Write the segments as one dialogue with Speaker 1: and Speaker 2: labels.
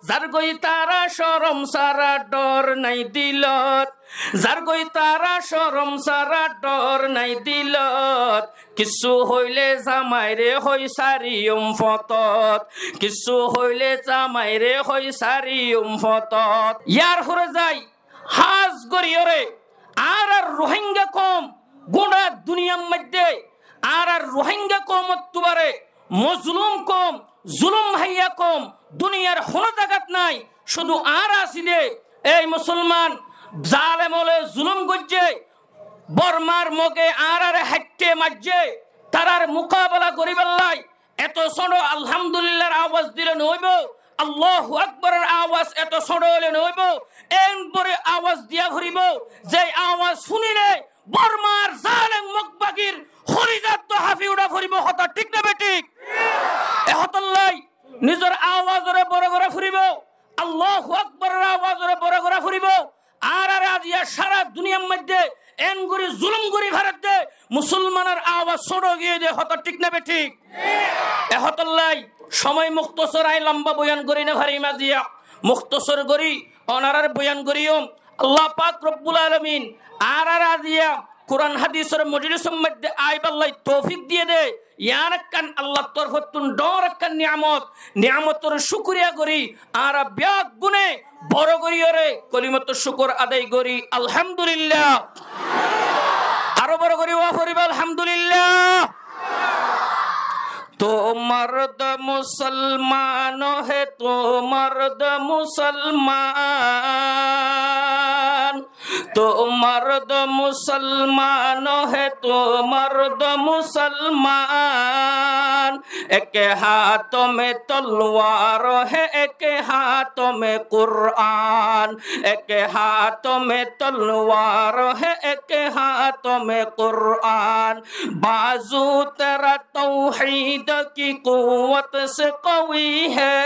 Speaker 1: যার গই তারা শরম সারা ডর নাই দিলত যার গই তারা শরম সারা ডর নাই দিলত কিছু হইলে জামাইরে হই সারিয়ম ফতত কিছু হইলে জামাইরে হই সারিয়ম ফতত ইয়ার হরে যাই হাজ গরিয়রে আর রোহিঙ্গা কম গোটা দুনিয়ার মধ্যে আর রোহিঙ্গা কম তুবারে মজলুম কম জুলুম হাইয়া কম দুনিয়ার হন জায়গাত নাই শুধু আর আসিলে এই মুসলমান জালেমলে জুলুম গজ্জে বর্মার মগে আর হাইটে মাজ্জে তারার মোকাবেলা করিবেল্লাই এত ছোট আলহামদুলিল্লাহর আওয়াজ দিলে নইব আল্লাহু আকবরের আওয়াজ এত ছোট হলে নইব এরপরে আওয়াজ দিয়া ঘুরিব যে আওয়াজ শুনিলে বর্মার জালেম মকবাগির হরিজাত তো হাফি উড়া ফুরিব হতা ঠিক না বেঠিক এহতল্লাই নিজের আওয়াজরে বড় করে ফুরিব আল্লাহু আকবরের আওয়াজরে বড় করে ফুরিব আর আজিয়া সারা দুনিয়ার মধ্যে এনগুরি জুলুম করি ভারতে মুসলমানের আওয়াজ ছোট গিয়ে দে হতা ঠিক না বেঠিক এহতল্লাই সময় মুক্তসর আই লম্বা বয়ান করি না ভারি মাজিয়া মুক্তসর করি অনারার বয়ান করিও আল্লাহ পাক রব্বুল আলামিন আর আজিয়া কোরআন হাদিসের মজলিসের মধ্যে আইবাল্লাই তৌফিক দিয়ে দে ইয়ারাকান আল্লাহর তরফতুন ডরাকান নিয়ামতের শুকরিয়া করি আর ব্যাগ গুনে বড় করিয়রে কলিমাত শুকর আদায় করি আলহামদুলিল্লাহ আরো বড় করি ওয়া করিবা আলহামদুলিল্লাহ तो मर्द मुसलमान है तो मर्द मुसलमान तो मर्द मुसलमान है तो मर्द मुसलमान एक हाथों में तलवार है एक हाथों में कुरान एक हाथों में तलवार है एक हाथों में कुरान बाजू तेरा तौहीद की कुव्वत से कवी है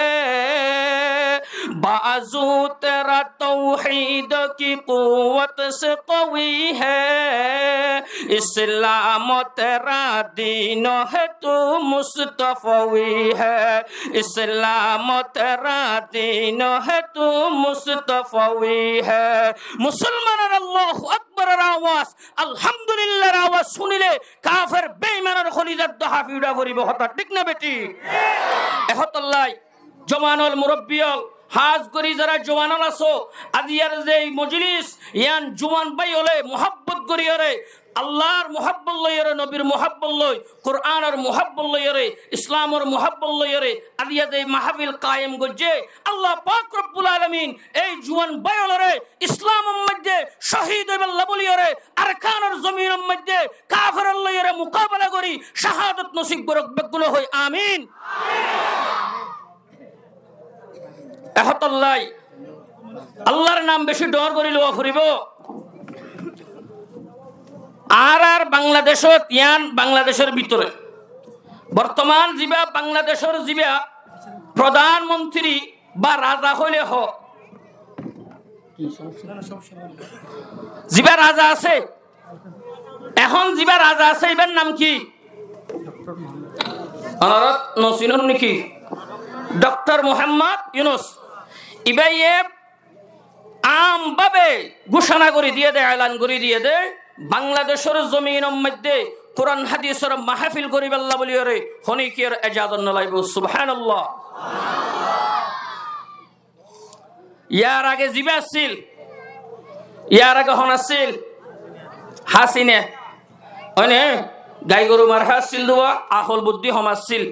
Speaker 1: बाजू तेरा तौहीद की कुव्वत से कवी है इस्लाम तेरा दीन है तू मुस्तफवी है इस्लाम तेरा दीन है तू मुस्तफवी है मुसलमान अल्लाहु আকবার আওয়াজ আলহামদুলিল্লাহর আওয়াজ শুনিলে কাফের বেঈমানের খলিজাত দহাফি উড়া করিব হতা ঠিক না বেটি এহতাল্লাই জওয়ানুল মুরব্বিয়ল হাজ করি যারা জওয়ানুল আছো আজিয়ার যে মজলিস ইয়ান জওয়ান ভাই হলে মোহাব্বত করিয়রে আল্লাহর মোহাব্বত লইরে নবীর মোহাব্বত লই কোরআনের মোহাব্বত লইরে ইসলামের মোহাব্বত লইরে আজিয়া যে মাহফিল কায়েম গজে আল্লাহ পাক রব্বুল আলামিন এই জওয়ান ভাই হলরে ইসলামের মধ্যে শহীদ হইবাল্লাহ বলিয়রে আরকানের জমিনের মধ্যে কাফের লইরে মোকাবেলা করি শাহাদাত নসিব করক বেগুলো হই আমিন এহতাল্লাই আল্লাহর নাম বেশি ডর করি লওয়া ফুরিব আর বাংলাদেশত ইয়ান বাংলাদেশের ভিতরে বর্তমান জিবা বাংলাদেশের জিবা প্রধানমন্ত্রী বা রাজা হইলে হ জিবা রাজা আছে এখন জিবা রাজা আছে এবার নাম কি অনারত নসিনুন নাকি ডক্টর মোহাম্মদ ইউনুস ইবাইয়ে আম ভাবে ঘোষণা করে দিয়ে দেয় এলান করে দিয়ে দেয় বাংলাদেশের জমিনের মধ্যে কোরআন হাদিসের মাহফিল করিবাল্লাহ বলিয়রে হনিকের ইজাজত নলাইব সুবহানাল্লাহ ইয়ার আগে জিবা ছিল ইয়ার আগে হন আছিল হাসিনে মানে গাই গরু মার হাসিল দুয়া আহল বুদ্ধি হমাছিল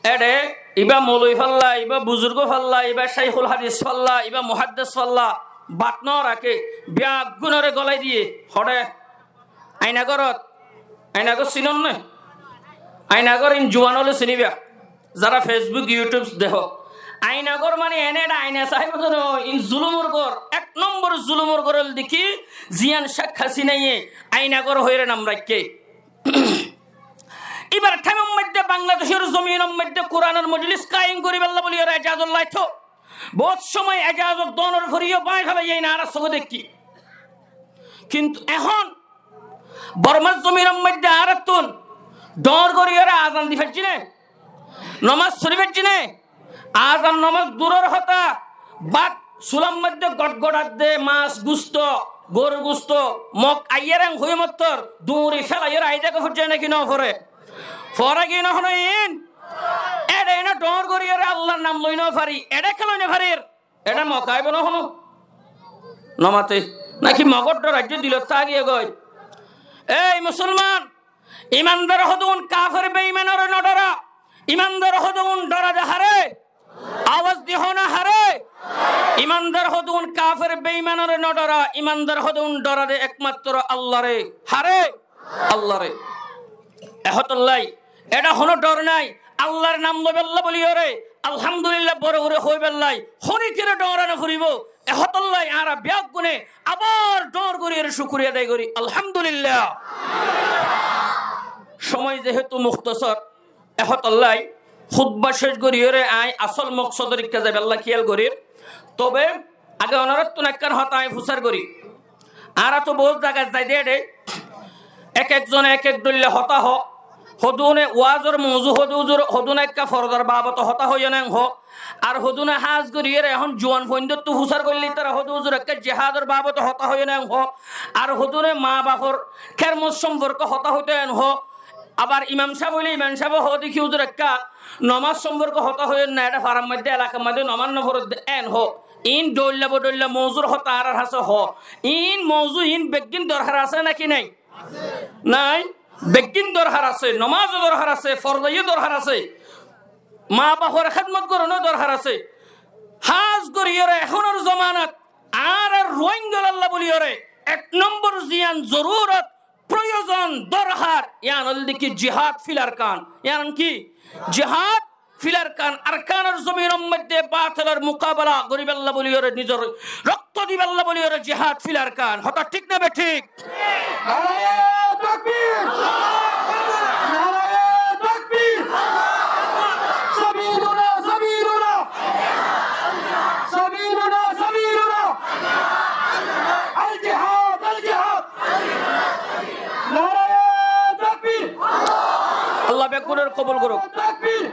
Speaker 1: এডে ইবা মৌলভী ফাল্লা ইবা বুজুর্গ ফাল্লা ইবা শাইখুল হাদিস ফাল্লা ইবা মুহাদ্দিস ফাল্লা বাত ন রাখে ব্যাগ গুণরে গলাই দিয়ে হড়ে আইনাগরত আইনাগর চিনন নে আইনাগর ইন জুয়ান হলে চিনিবা যারা ফেসবুক ইউটিউব দেখ আইনাগর মানে এনে আইনা চাহিব ইন জুলুমর গর এক নম্বর জুলুমর গর দেখি জিয়ান শেখ হাসিনাইয়ে আইনাগর হইরে নাম রাখে এবার ঠামের মধ্যে বাংলাদেশের জমিনের মধ্যে কোরআনের মজলিস কায়েম করিবাল্লাহ বলি আর এজাজত লাইতো বহুত সময় এজাজত দনের ভরিও বাই ফেলে এই না আর সঙ্গে দেখি কিন্তু এখন বর্মার জমিনের মধ্যে আর তুন ডর করিয়ারে আজান দি ফেলছি নে নমাজ শরীফের চিনে আজান নমাজ দূরের হতা বাঘ সুলাম মধ্যে গটগড়াত দে মাছ গুস্ত গরু গুস্ত মক আইয়ারাং হই মত্তর দূরে ফেলাইয়ের আইজাকে ফুটছে নাকি ন ফরে ফরা কি না হনো ইন এডে না ডর করিয়ারে আল্লাহর নাম লই না পারি এডে খেলই না পারির এটা মকাইব না হনো নমাতে নাকি মগর রাজ্য দিল তা গিয়ে গই এই মুসলমান ইমানদার হদুন কাফের বেঈমানের নডরা ইমানদার হদুন ডরা হারে আওয়াজ দিহ না হারে ইমানদার হদুন কাফের বেঈমানের নডরা ইমানদার হদুন ডরা দে একমাত্র আল্লাহরে হারে আল্লাহরে এহতল্লাই এটা হনো ডর নাই আল্লাহর নাম লবেল্লা বলিও রে আলহামদুলিল্লাহ বড় করে হই বেল্লাই হরিকের ডরানো ফুরিব এহতল্লাই আরা ব্যাগ গুনে আবার ডর করিয়ে শুকরিয়া আদায় করি আলহামদুলিল্লাহ সময় যেহেতু মুখতসর এহতল্লাই খুতবা শেষ করিয়ে রে আই আসল মকসদের কাজে বেল্লা খেয়াল করি তবে আগে অনারত নাক্কার হতা আই ফুসার করি আর তো বহুত জায়গা যাই দে এক একজন এক এক দল্লে হতা হ হদুনে ওয়াজর মৌজু হদুজুর হদুনে একটা ফরদার বাবত হতা হইয়া নেন হ আর হদুনে হাজ করিয়ে এখন জোয়ান ফৈন্দ্য তো হুসার করলি তারা হদুজুর একটা জেহাদের বাবত হতা হইয়া নেন হ আর হদুনে মা বাপর খেরমত সম্পর্ক হতা হইতে এন হ আবার ইমাম সাহেব হইলে ইমাম সাহেব হ দেখি হুজুর একটা নমাজ সম্পর্ক হতা হইয়া না এটা ফারাম মধ্যে এলাকার মধ্যে নমান নফর এন হ ইন ডল্লা বডল্লা মৌজুর হতা আর হাসে হ ইন মৌজু ইন বেগিন দরকার আছে নাকি নাই নাই বেগিন দরকার আছে নমাজ দরকার আছে ফরদাইও দরকার আছে মা বাপর খেদমত করানো দরকার আছে হাজ করিয়রে এখনের জমানাত আর রোহিঙ্গা আল্লাহ বলিয়রে এক নম্বর জিয়ান জরুরত প্রয়োজন দরকার ইয়ান অলদিকে জিহাদ ফিলার কান ইয়ান কি জিহাদ ফিলার কান আরকানের জমিনের মধ্যে বাতিলের মোকাবেলা গরিব আল্লাহ বলিয়রে নিজের রক্ত দিবে আল্লাহ বলিয়রে জিহাদ ফিলার কান হঠাৎ ঠিক না বে ঠিক তাকবীর নারায়ে তাকবীর সাবিলুনা সাবিলুনা সাবিলুনা সাবিলুনা আল জিহাদ নারায়ে তাকবীর আল্লাহ বেকুরের কবুল করুক তাকবীর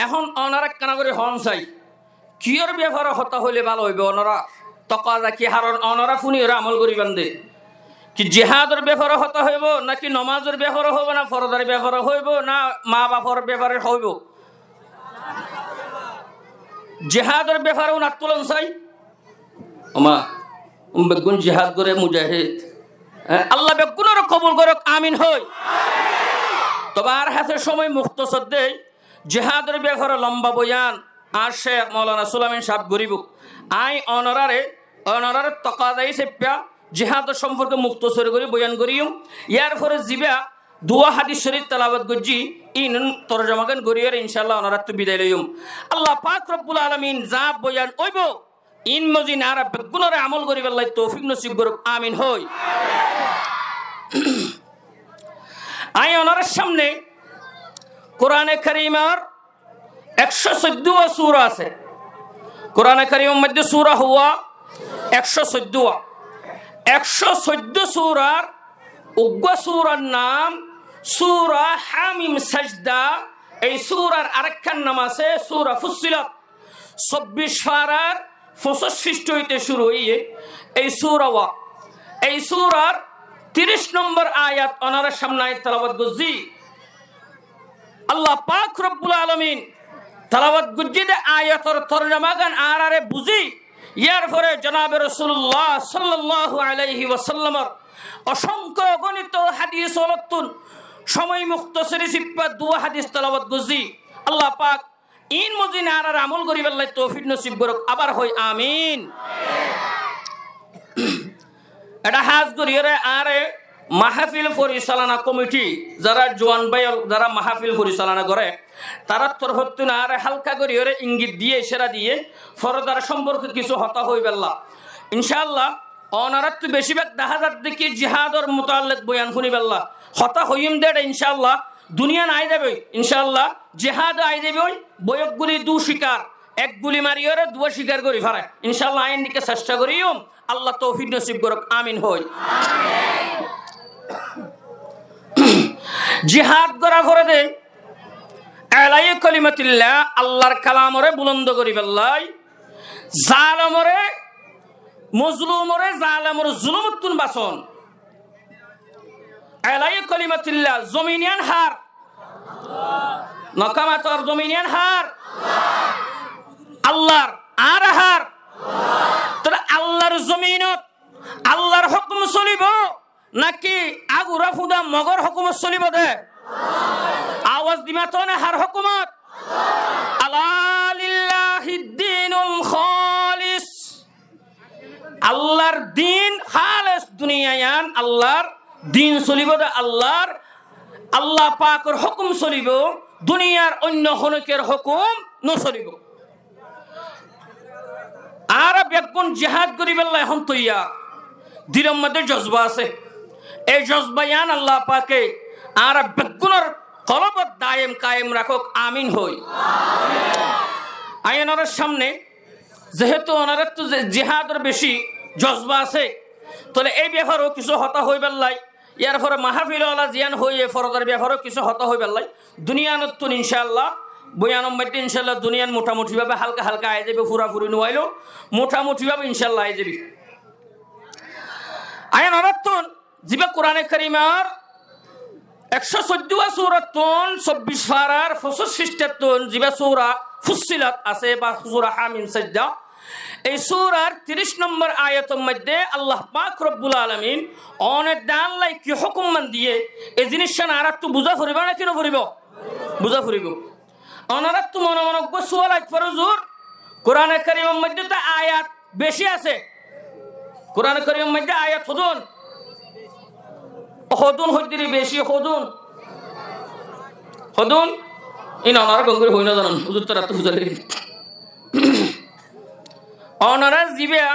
Speaker 1: এখন অনারা কানা করে হন চাই কিয়র ব্যাপারে হতা হইলে ভালো হইবে অনারা তকা কি হারণ অনারা ফুনিরা আমল করিবেন দে কি জিহাদের ব্যাপারে হতা হইব নাকি নমাজের ব্যাপারে হইব না ফরদার ব্যাপারে হইব না মা বাপর ব্যাপারে হইব জিহাদের ব্যাপারে উনার তুলন চাই ওমা বেগুন জিহাদ করে মুজাহিদ আল্লাহ বেগুনের কবুল করক আমিন হই তবে আর হাতে সময় মুখতসর দেই জিহাদের ব্যাপারে লম্বা বয়ান আর শেখ মৌলানা সুলাইমান সাহেব গরিব আই অনারারে তকাদাই সেপ্যা জিহাদ সম্পর্কে মুক্তসর করে বয়ান করিও ইয়ার পরে জিবা দুয়া হাদিস শরীফ তেলাওয়াত গজি ইন তরজমাগান গরিয়ার ইনশাআল্লাহ অনারা তো বিদায় লইম আল্লাহ পাক রব্বুল আলামিন যা বয়ান হইব ইন মজিন আর বেগুনরে আমল করিবার লাই তৌফিক নসিব করুক আমিন হই আই অনারের সামনে কোরআনে কারীমের 114 সূরা আছে কোরআনে কারীমের মধ্যে সূরা হুয়া 114 সূরার উগ্র সূরার নাম সূরা হামিম সাজদা এই সূরার আরেকখান নাম আছে সূরা ফুসসিলাত 24 পারার 65 হইতে শুরু হইয়ে এই সূরা ওয়া এই সূরার 30 নম্বর আয়াত ওনার সামনে তেলাওয়াত গজি আল্লাহ পাক রব্বুল আলামিন তেলাওয়াত গজিতে আয়াতের তরজমা গান আরে বুঝি ইয়ার পরে জনাবে রাসূলুল্লাহ সাল্লাল্লাহু আলাইহি ওয়াসাল্লামের অসংখ্য গণিত হাদিস অলতুন সময় মুখতসরি সিপ্পা দুয়া হাদিস তেলাওয়াত গজি আল্লাহ পাক ইন মজিন আর আমল করিবার লাই তৌফিক নসিব করুক আবার হই আমিন এটা হাজ করিয়ে আরে মাহফিল পরিচালনা কমিটি যারা জোয়ান ভাই যারা মাহফিল পরিচালনা করে তারা তরফতুন আর হালকা করিয়ে ইঙ্গিত দিয়ে সেরা দিয়ে ফরদার সম্পর্কে কিছু হতা হইবেল্লা ইনশাআল্লাহ অনারাত বেশিরভাগ দেখা যাক দেখি জিহাদর মুতাল্লিক বয়ান শুনিবেল্লা হতা হইম দে ইনশাআল্লাহ দুনিয়া নাই যাবে ইনশাআল্লাহ জিহাদ আই যাবে বয়কগুলি দু শিকার এক গুলি মারিয়ে দুয়া শিকার করি ফারে ইনশাআল্লাহ আইন দিকে চেষ্টা করিও আল্লাহ তৌফিক নসিব করুক আমিন হই জিহাদ করা করে দে এলাই কালিমাতিল্লাহ আল্লাহর কালামরে বুলন্দ করি বেল্লাই জালেমরে মজলুমরে জালেমরে জুলুমতুন বাসন এলাই কালিমাতিল্লাহ জমিনিয়ান হার নকামাতর জমিনিয়ান হার আল্লাহর আর হার তোর আল্লাহর জমিনত আল্লাহর হুকুম চলিব নাকি আগুরা ফুদা মগর হুকুম চলিব দে আওয়াজ দিমা তো না হার হুকুমত আলা লিল্লাহিদ দীনুল খালিস আল্লাহর দিন খালিস দুনিয়ায়ান আল্লাহর দিন চলিব দে আল্লাহর আল্লাহ পাকের হুকুম চলিব দুনিয়ার অন্য হনকের হুকুম নচলিব আর বেগুন জিহাদ করিবেল্লা এখন তৈয়া দিলের মধ্যে জজবা আছে এই জজবায়ান আল্লাহ পাকে আর বেগুনের কলবত দায়েম কায়েম রাখক আমিন হই আইনার সামনে যেহেতু ওনার তো জিহাদের বেশি জজবা আছে তাহলে এই ব্যাপারেও কিছু হতা হইবেল্লাই ইয়ার পরে মাহফিল ওলা জিয়ান হইয়ে ফরদার ব্যাপারেও কিছু হতা হইবেল্লাই দুনিয়ানতুন ইনশাআল্লাহ বয়ানম মধ্যে ইনশাআল্লাহ দুনিয়ান মোটামুটিভাবে হালকা হালকা আয় যাবে ফুরাফুরি নোয়াইলো মোটামুটিভাবে ইনশাআল্লাহ আয় যাবি আয়ান অরাত্তন জিবা কোরআনে কারিমার 114 সূরাতুন 24 পারার 65 জিবা সূরা ফুসসিলাত আছে বা সূরা হামিম সাজদা এই সূরার 30 নম্বর আয়াতের মধ্যে আল্লাহ পাক রব্বুল আলামিন অনেক দান লাই কি হুকুম মান দিয়ে এই জিনিসটা আর একটু বুঝা ফুরিব না কিনো ফুরিব বুঝা ফুরিব অনারাত তো মনে মনে গোসওয়াল আজ ফরজুর কোরআনে কারীমের মধ্যে তো আয়াত বেশি আছে কোরআনে কারীমের মধ্যে আয়াত হদুন হদ্দিরি বেশি হদুন ইন অনারা গঙ্গুরি হই না জানেন হুজুর তারা তো বুঝালে অনারা জিবা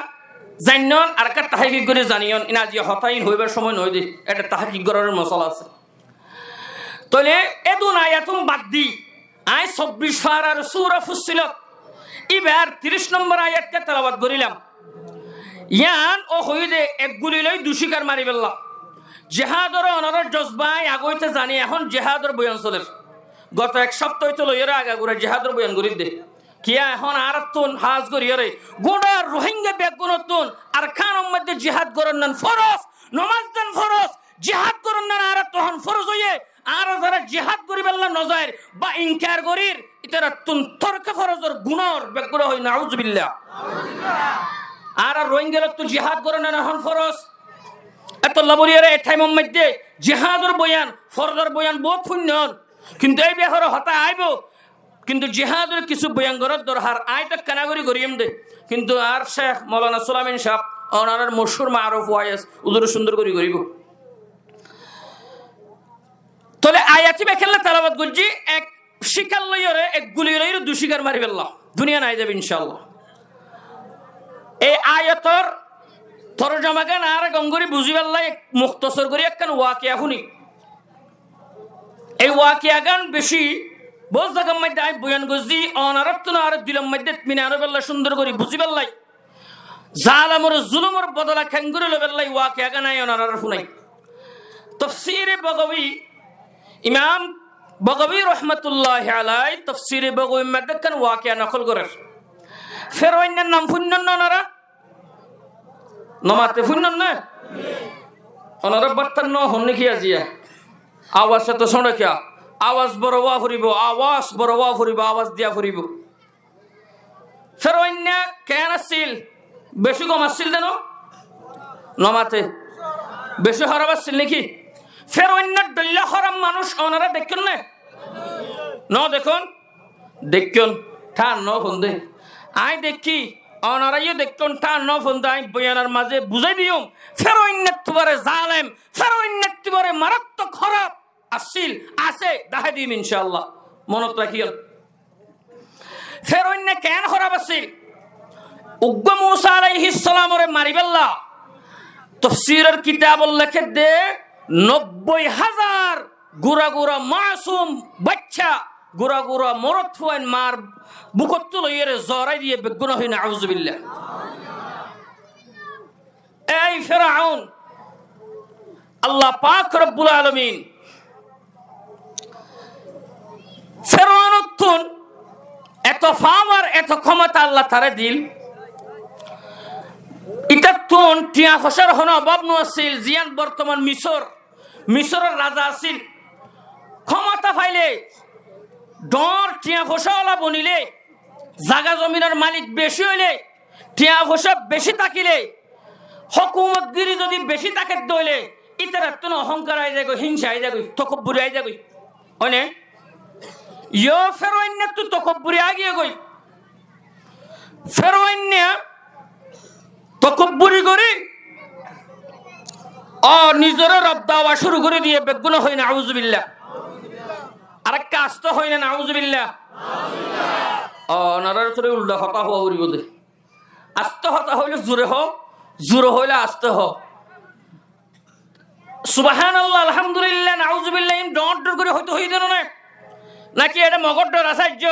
Speaker 1: জান্নন আর কা তাহকিক করে জানিয়ন ইনা জি হতাইন হইবার সময় নয় দে এটা তাহকিক করার মশলা আছে তাহলে এদুন আয়াতুম বাদ দি আয় 24 পারার সূরা ফুসসিলাত এবার 30 নম্বর আয়াতকে তেলাওয়াত করিলাম ইয়ান ও হইদে এক গুলি লই দুশিকার মারি বেল্লা জিহাদর অনর জজবাই আগইতে জানি এখন জিহাদর বয়ান চলে গত এক সপ্তাহ তো লইরা আগাগুরা জিহাদর বয়ান করি দে কিয়া এখন আরাতুন হাজ করিয়ারে গোডা রোহিঙ্গা বেগুনতুন আর খানের মধ্যে জিহাদ করন না ফরজ নামাজ দান ফরজ জিহাদ করন না আর তখন ফরজ হইয়ে আর যারা জিহাদ করিবেল্লা নজায়ের বা ইনকার করির ইতারা তুন তর্ক ফরজর গুনার বেগুন হই নাউজুবিল্লাহ আর রোহিঙ্গার তো জিহাদ করন না এখন ফরজ এত লাবরিয়ারে এই টাইমের মধ্যে জিহাদর বয়ান ফরজর বয়ান বহুত শূন্য কিন্তু এই ব্যাপারে হতা আইব কিন্তু জিহাদের কিছু বয়ান করার দরকার আইটা কানাগরি করিম দে কিন্তু আর শেখ মৌলানা সুলাইমান সাহেব ওনার মশহুর মারুফ ওয়াইস উজুর সুন্দর করি করিব তলে আয়াতি বেখেলা তেলাওয়াত করছি এক শিকার লইরে এক গুলি লইরে দুই শিকার মারি ফেললা দুনিয়া নাই যাবে ইনশাআল্লাহ এই আয়াতর তরজমা গান আর গঙ্গুরি বুঝি ফেললা এক মুখতসর করি একখান ওয়াকিয়া শুনি এই ওয়াকিয়া গান বেশি বস জায়গার মধ্যে আই বয়ান করছি অনারত্ন আর দিলম মধ্যে মিনার বেল্লা সুন্দর করে বুঝি ফেললাই জালামর জুলুমর বদলা খাঙ্গুরে লবেল্লাই ওয়াকিয়া গান আই অনার শুনাই তাফসীরে বগবী ইমাম বগবী রহমতুল্লাহ আলাই তাফসীরে বগবী মধ্যে কান ওয়াকিয়া নকল করে ফেরওয়াইনের নাম ফুন্নন ওনারা নমাতে ফুন্নন না ওনারা বার্তার ন হন্নে কি আজিয়া আওয়াজ তো শোনে কিয়া আওয়াজ বড় ওয়া ফুরিব আওয়াজ বড় ওয়া ফুরিব আওয়াজ দিয়া ফুরিব ফেরওয়াইনা কেন আসছিল বেশি কম আসছিল দেন নমাতে বেশি হারাব আসছিল নাকি ফেরওয়াইনার দল্লা হারাম মানুষ ওনারা দেখুন না ন দেখুন দেখুন ঠান ন ফন্দে আই দেখি অনারাইও দেখুন ঠান ন ফন্দে আই বয়ানার মাঝে বুঝাই দিও ফেরওয়াইনার তুবারে জালেম ফেরওয়াইনার তুবারে মারাত্মক খারাপ আসিল আছে দেখা দিম ইনশাআল্লাহ মনত রাখিও ফেরওয়াইনা কেন খারাপ আসিল উগ্র মুসা আলাইহিস সালামরে মারিবেল্লা তাফসীরের কিতাব লেখে দে 90,000 গুরা গুরা মাসুম বাচ্চা গুরা গুরা মরত হইন মার বুকত লইরে জরাই দিয়ে বেগুনা হই নাউজুবিল্লাহ এই ফিরআউন আল্লাহ পাক রব্বুল আলামিন ফেরাউন এত পাওয়ার এত ক্ষমতা আল্লাহ তারে দিল এটা তুন টিয়া ফসার হন অভাব নছিল জিয়ান বর্তমান মিশরের রাজা আছিল ক্ষমতা পাইলে ডর টিয়া ফসাওয়ালা বনিলে জাগা জমিনের মালিক বেশি হইলে টিয়া ফসা বেশি থাকিলে হকুমতগিরি যদি বেশি তাকে দইলে ইতার তুন অহংকার আই যাগো হিংসা আই যাগো তকব্বুরি আই যাগো অনে ইয়ো ফেরাউন তো তকব্বুরি আগিয়ে গই ফেরাউন তকব্বুরি করি নিজের রব দাওয়া শুরু করে দিয়ে বেগুন হয় না আউযুবিল্লাহ আর কাজ তো হয় না আউযুবিল্লাহ নারার সরে উল্টা হতা হওয়া উড়িব দে আস্তে হতা হইলে জোরে হইলে আস্তে হ সুবহানাল্লাহ আলহামদুলিল্লাহ নাউযুবিল্লাহ ডট করে হইতে হই দেন না নাকি এটা মগর ডর আসার্য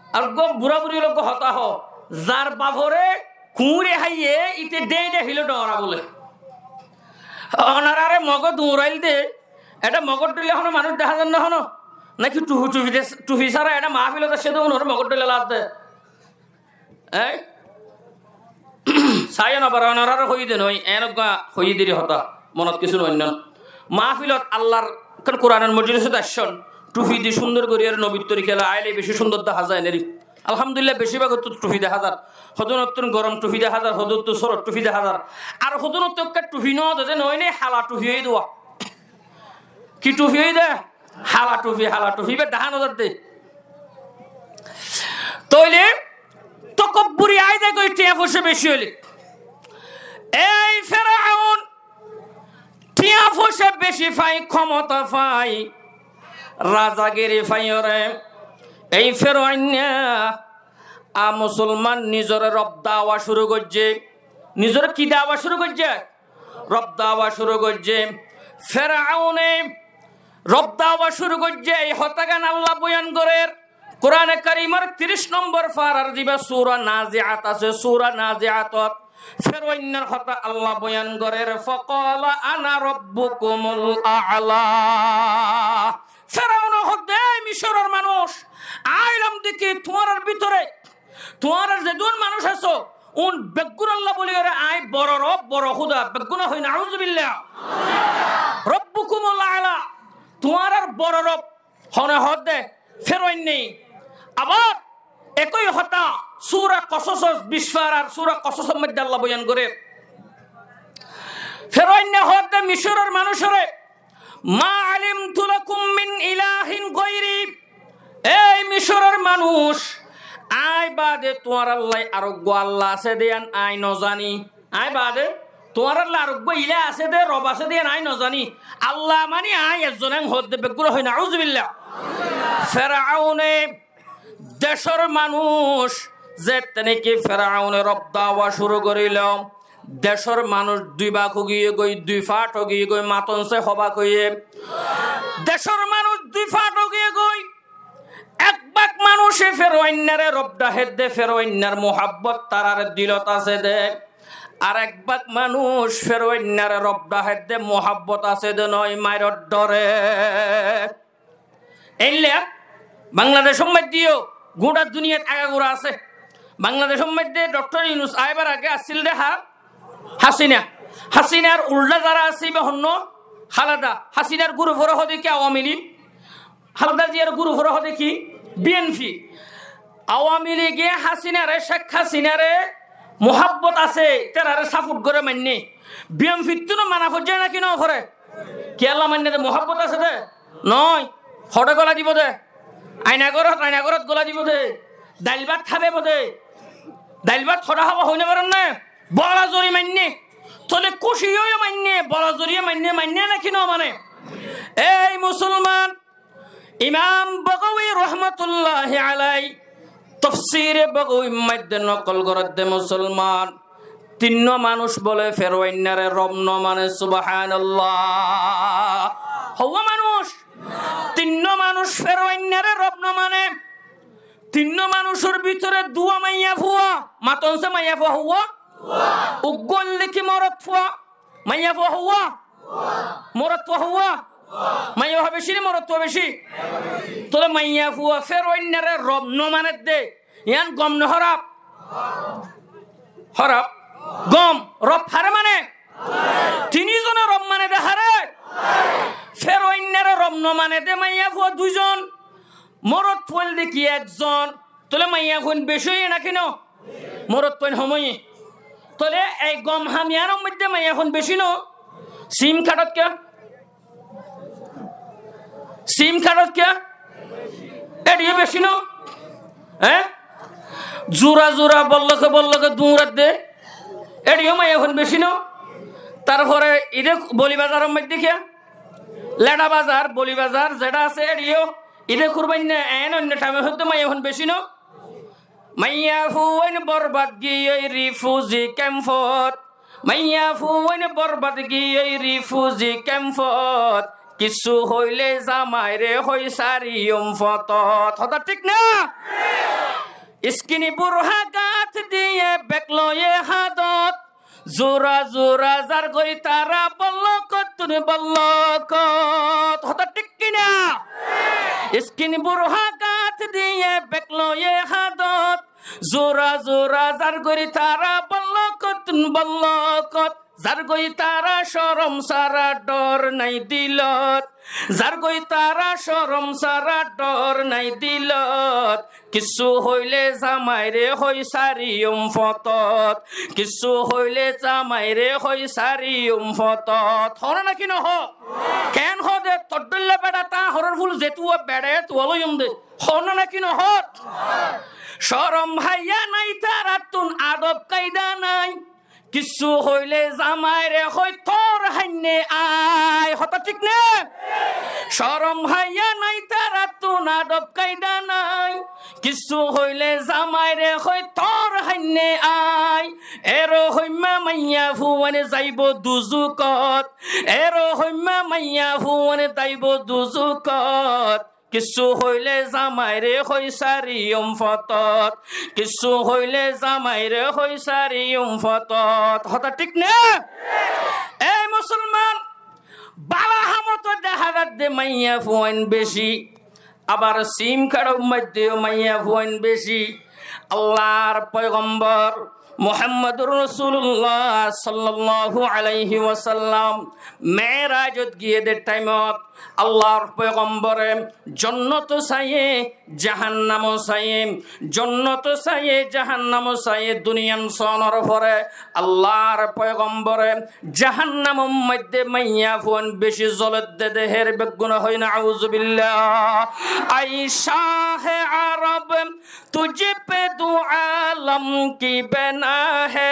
Speaker 1: আর গো বুড়া বুড়ি লোক হতা হ যার বাভরে কুঁড়ে হাইয়ে ইতে ডে হিল ডরা বলে অনারে মগজ দৌড়াইল দে এটা মগর দিলে হনো মানুষ দেখা যান না হনো নাকি টুফি ছাড়া এটা মাহফিল সে দেবো ওর মগর দিলে লাভ দে এই চাই নবার অনারে হই দেন ওই এনেকা হই দিলি হতা মনত কিছু অন্য মাহফিলত আল্লাহর কোরআনের মজলিসত আসছেন টুফি দি সুন্দর করি আর নবীর তরিকা আইলে বেশি সুন্দর দেখা যায় নেরি আলহামদুলিল্লাহ বেশিরভাগ তো টুফি দেখা যার হদুনত্তর গরম টুফি দেখা যার হদুত্ত সরট টুফি দেখা যার আর হদুনত্ত টুফি নয় নয় নে হালা টুফি হয়ে দেওয়া কি টুফি হয়ে দে হালা টুফি বে দেখা নজর দে তইলে তকব্বুরি আই দে কই টিয়া ফসে বেশি হইলে এই ফেরাউন টিয়া ফসে বেশি পাই ক্ষমতা পাই রাজাগিরি ফাইরে এই ফেরাউন মুসলমান নিজের রব দাওয়া শুরু করছে নিজের কি দাওয়া শুরু করছে রব দাওয়া শুরু করছে ফেরাউনে রব দাওয়া শুরু করছে এই হত্যাকাণ্ড আল্লাহ বয়ান করে কোরআনে কারিমের 30 নম্বর পারার দিবা সূরা নাজিআত আছে সূরা নাজিআতত ফেরাউনের কথা আল্লাহ বয়ান করে ফাকালা আনা রাব্বুকুমুল আ'লা ফেরাউন হদে মিশরের মানুষ আইলাম দেখি তোমার ভিতরে তোমার যে দুন মানুষ আছো উন বেগুন আল্লাহ বলি রে আই বড় রব বড় খুদা বেগুন হই না আউযুবিল্লাহ রাব্বুকুমুল আ'লা তোমার আর বড় রব হনে হদে ফেরাউন নেই আবার একই হতা সূরা কসস 20 পারার সূরা কসসের মধ্যে আল্লাহ বয়ান করে ফেরাউন হদে মিশরের মানুষরে মা আলিমতু লাকুম মিন ইলাহিন গায়রি এই মিশরের মানুষ আই বাদে তোমার আল্লাহ আর গো আল্লাহ আছে দেন আই ন জানি আই বাদে তোমার আল্লাহ আর গো ইলা আছে দে রব আছে দেন আই ন জানি আল্লাহ মানে আই একজন হদে বেগুন হয় না আউযুবিল্লাহ ফেরাউনে দেশের মানুষ যে তেনে ফেরাউনে রব দাওয়া শুরু করিল দেশের মানুষ দুই ভাগ হগিয়ে গই দুই ফাট হগিয়ে গই মাতনসে হবাক হইয়ে দেশের মানুষ দুই ফাট হগিয়ে গই এক ভাগ মানুষে ফেরাউনারে রব দাহে দে ফেরাউনার মোহাব্বত তারার দিলত আছে দে আর এক ভাগ মানুষ ফেরাউনারে রব দাহে দে মোহাব্বত আছে দে নয় মাইরর ডরে এইলে বাংলাদেশের মধ্যেও গোটা দুনিয়াত আগাগোড়া আছে বাংলাদেশের মধ্যে ডক্টর ইউনূস আইবার আগে আসছিল দেখা হাসিনার উল্টা যারা আছে বা হন্য খালেদা হাসিনার গুরু ফরহ দেখি আওয়ামী লীগ খালেদা জিয়ার গুরু ফরহ দেখি বিএনপি আওয়ামী লীগে হাসিনারে শেখ হাসিনারে মোহাব্বত আছে তারারে সাপোর্ট করে মান্যে বিএনপি তো মানা পর্যায়ে নাকি ন করে কি আল্লাহ মান্যে মোহাব্বত আছে দে নয় হটে গলা দিব দে আইনাগরত গলা দিব দে ডাইল ভাত খাবে বোধে ডাইল ভাত খরা হবা হইনে পারেন না বলা জরি মান্যে তলে খুশিও মান্যে বলা জরিয়ে মান্যে নাকি ন মানে এই মুসলমান ইমাম বাগাউই রহমাতুল্লাহি আলাই তাফসীরে বাগাউই মধ্যে নকল করে দে মুসলমান তিন্ন মানুষ বলে ফেরাউনারে রব ন মানে সুবহানাল্লাহ হওয়া মানুষ তিন্ন মানুষ ফেরাউনারে রব ন মানে তিন্ন মানুষের ভিতরে দুয়া মাইয়া ফুয়া মাতনসে মাইয়া ফুয়া হুয়া উগল লিখি মরত ফুয়া মাইয়া ফুয়া হুয়া মরত ফুয়া হুয়া মাইয়া হওয়া বেশি না মরত বেশি? তোলে মাইয়া ফুয়া ফের অন্যারে রব ন মানে দে ইয়ান গম ন হরাপ হরাপ গম রব হারে মানে তিনিজনে রব মানে দে হারে ফের অন্যারে রব ন মানে দে মাইয়া ফুয়া দুইজন মরত ফুল দেখি একজন তোলে মাইয়া ফুন বেশি নাকি ন মরত ফুন সময় তোলে এই গম হামিয়ার মধ্যে মাইয়া ফুন বেশি ন সিম কার্ডত কে সিম কার্ডত কে এডিও বেশি ন হ্যাঁ জোড়া জোড়া বল্লকে দূরাত দে এডিও মাই এখন বেশি ন তারপরে ইদে বলি বাজারের মধ্যে কে লেডা বাজার বলি বাজার যেটা আছে এডিও ইদে কুরবান না এন অন্য টাইমে হতে মাই এখন বেশি ন মাইয়া ফুয়াইন বরবাদ গিয়ে রিফিউজি ক্যাম্পত মাইয়া ফুয়াইন বরবাদ গিয়ে রিফিউজি ক্যাম্পত কিছু হইলে জামাইরে হই সারি ফতত হতা ঠিক না স্কিনি বুড়া গাথ দিয়ে বেকলয়ে হাদত জোরা জোরা যার গই তারা বল্লকত তুমি বল্লকত হতা ঠিক কিনা স্কিনি বুড়া গাথ দিয়ে বেকলয়ে হাদত জোরা জোরা যার গই তারা বল্লকত তুমি বল্লকত যার গই তারা শরম সারা ডর নাই দিলত যার গই তারা শরম সারা ডর নাই দিলত কিছু হইলে জামাইরে হই সারিয়ম ফতত কিছু হইলে জামাইরে হই সারিয়ম ফতত হর নাকি নহ কেন হ দে তড্ডলে বেড়া তা হরর ফুল যেতুয়া বেড়ে তুলয়ম দে হর নাকি নহ শরম ভাইয়া নাই তারা তুন আদব কায়দা নাই কিছু হইলে জামাইরে হই তোর হাইনে আয় হতা ঠিক না শরম ভাইয়া নাই তারা তুন আদব কায়দা নাই কিছু হইলে জামাইরে হই তোর হাইনে আয় এরো হইমা মাইয়া ফুয়ানে যাইব দুজুকত এরো হইমা মাইয়া ফুয়ানে যাইব দুজুকত কিছু হইলে জামাইরে হই সারিয়ম ফতত কিছু হইলে জামাইরে হই সারিয়ম ফতত হতা ঠিক না এই মুসলমান বালা হামত দেখা দে মাইয়া ফুয়ান বেশি আবার সিম কার্ডের মধ্যে মাইয়া ফুয়ান বেশি আল্লাহর পয়গম্বর মুহাম্মদুর রাসূলুল্লাহ সাল্লাল্লাহু আলাইহি ওয়াসাল্লাম মেরাজত গিয়ে দে টাইমত আল্লাহর পয়গম্বরে জান্নাত চাইয়ে জাহান্নাম চাইয়ে জান্নাত চাইয়ে জাহান্নাম চাইয়ে দুনিয়ান সনর পরে আল্লাহর পয়গম্বরে জাহান্নামের মধ্যে মাইয়া ফুন বেশি জ্বলত দে দেহের বেগুন হয় না আউযুবিল্লাহ আয়েশা হে আরব তুঝে পে দু আলম কি बना है